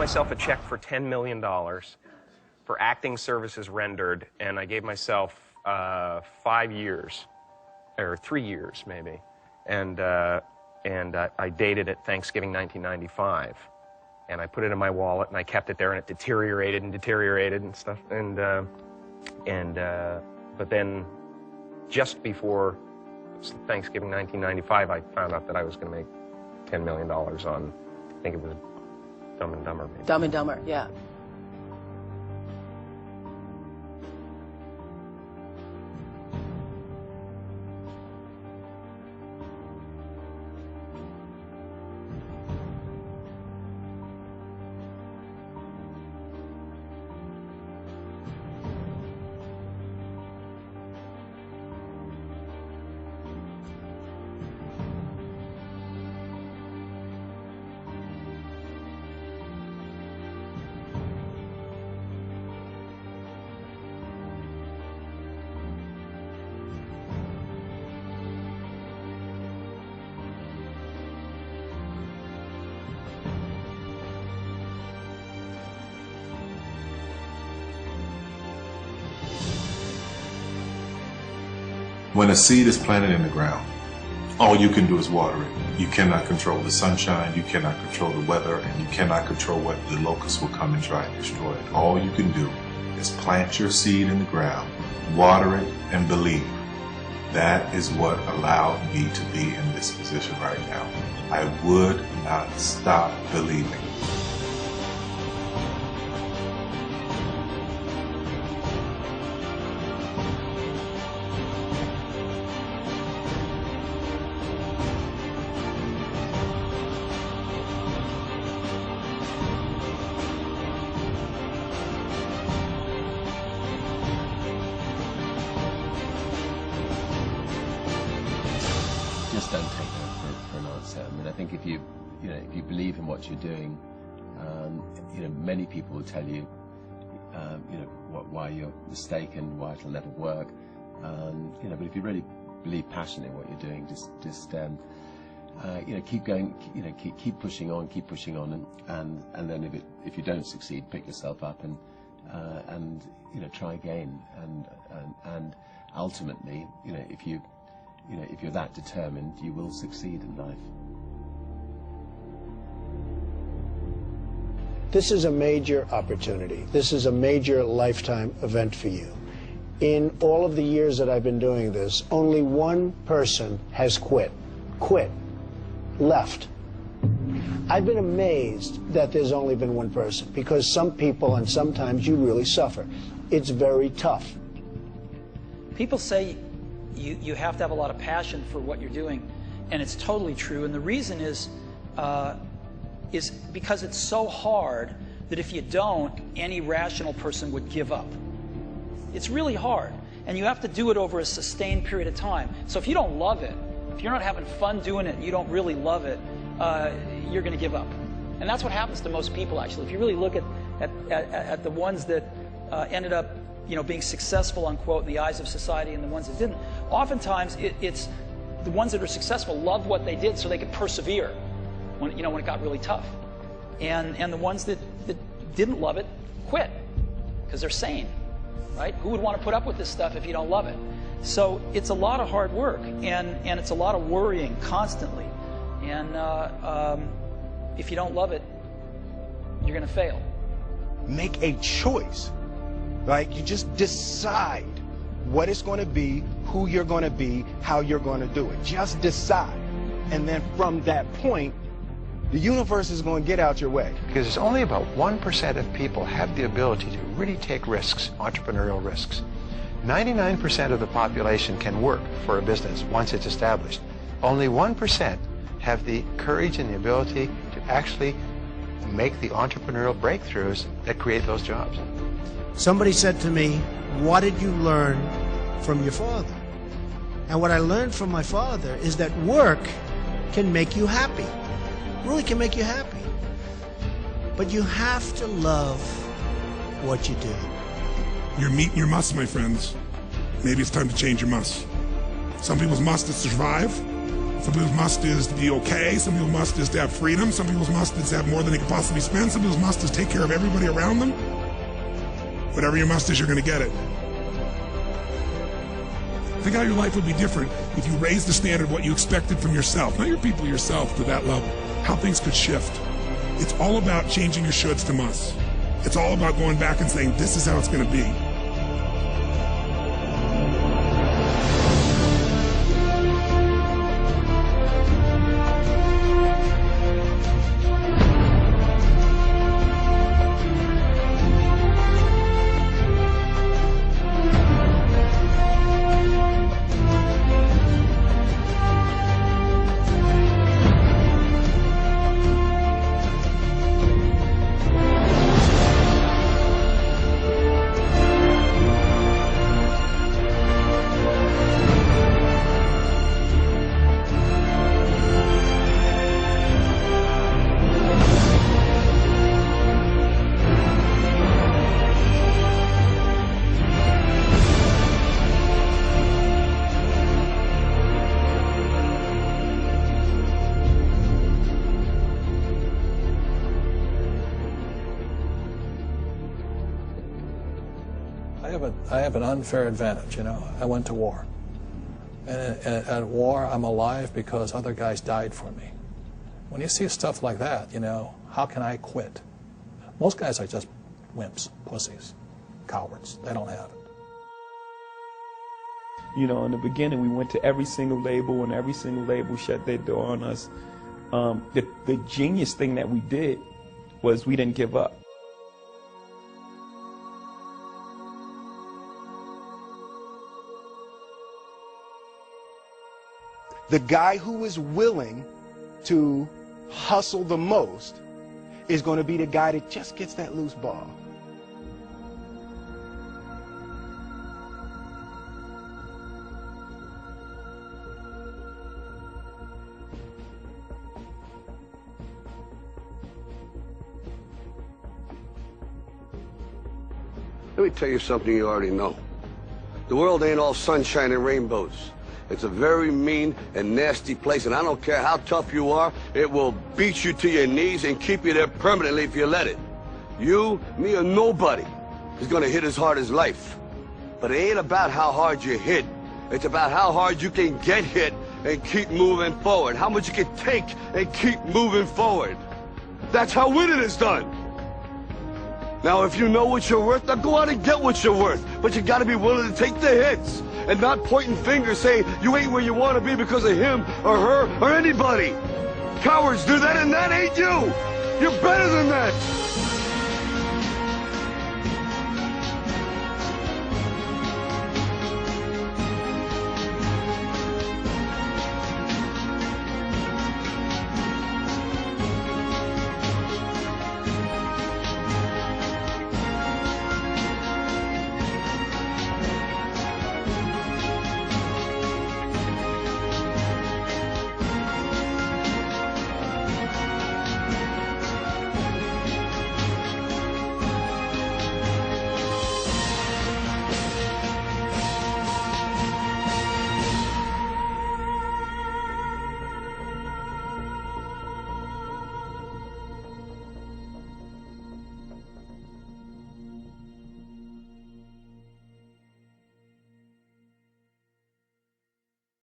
myself a check for $10 million for acting services rendered, and I gave myself 5 years, or 3 years maybe, and I dated it Thanksgiving 1995, and I put it in my wallet, and I kept it there, and it deteriorated and deteriorated and stuff, but then just before Thanksgiving 1995, I found out that I was going to make $10 million on, I think it was Dumb and Dumber, maybe. Dumb and Dumber, yeah. When a seed is planted in the ground, all you can do is water it. You cannot control the sunshine, you cannot control the weather, and you cannot control what the locusts will come and try and destroy it. All you can do is plant your seed in the ground, water it, and believe. That is what allowed me to be in this position right now. I would not stop believing. Just don't take that for an answer. I mean, I think if you believe in what you're doing, many people will tell you, why you're mistaken, why it'll never work. But if you really believe passionately in what you're doing, just keep going, keep pushing on, and then if you don't succeed, pick yourself up and try again, and ultimately, if you're that determined, you will succeed in life. This is a major opportunity. This is a major lifetime event for you. In all of the years that I've been doing this, only one person has quit, left. I've been amazed that there's only been one person, because some people, and sometimes you really suffer. It's very tough. People say you have to have a lot of passion for what you're doing, and it's totally true. And the reason is because it's so hard that if you don't, any rational person would give up. It's really hard, and you have to do it over a sustained period of time. So if you don't love it, if you're not having fun doing it, and you don't really love it, you're going to give up. And that's what happens to most people, actually. If you really look at the ones that ended up being successful, unquote, in the eyes of society, and the ones that didn't, oftentimes it's the ones that are successful love what they did so they could persevere when it got really tough. And the ones that didn't love it quit because they're sane, right? Who would want to put up with this stuff if you don't love it? So it's a lot of hard work, and it's a lot of worrying constantly. And if you don't love it, you're going to fail. Make a choice. Like, you just decide what it's going to be, who you're going to be, how you're going to do it. Just decide. And then from that point, the universe is going to get out your way. Because it's only about 1% of people have the ability to really take risks, entrepreneurial risks. 99% of the population can work for a business once it's established. Only 1% have the courage and the ability to actually make the entrepreneurial breakthroughs that create those jobs. Somebody said to me, what did you learn from your father? And what I learned from my father is that work can make you happy. Really can make you happy. But you have to love what you do. You're meeting your must, my friends. Maybe it's time to change your must. Some people's must is survive. Some people's must is to be okay. Some people's must is to have freedom. Some people's must is to have more than they can possibly spend. Some people's must is take care of everybody around them. Whatever your must is, you're going to get it. Think how your life would be different if you raised the standard of what you expected from yourself, not your people, yourself, to that level. How things could shift. It's all about changing your shoulds to musts. It's all about going back and saying, this is how it's going to be. I have an unfair advantage, you know. I went to war. And at war, I'm alive because other guys died for me. When you see stuff like that, you know, how can I quit? Most guys are just wimps, pussies, cowards. They don't have it. You know, in the beginning, we went to every single label, and every single label shut their door on us. The genius thing that we did was we didn't give up. The guy who is willing to hustle the most is going to be the guy that just gets that loose ball. Let me tell you something you already know. The world ain't all sunshine and rainbows. It's a very mean and nasty place, and I don't care how tough you are, it will beat you to your knees and keep you there permanently if you let it. You, me, or nobody is gonna hit as hard as life. But it ain't about how hard you hit. It's about how hard you can get hit and keep moving forward. How much you can take and keep moving forward. That's how winning is done. Now, if you know what you're worth, now go out and get what you're worth. But you gotta be willing to take the hits and not pointing fingers saying you ain't where you want to be because of him or her or anybody. Cowards do that, and that ain't you. You're better than that.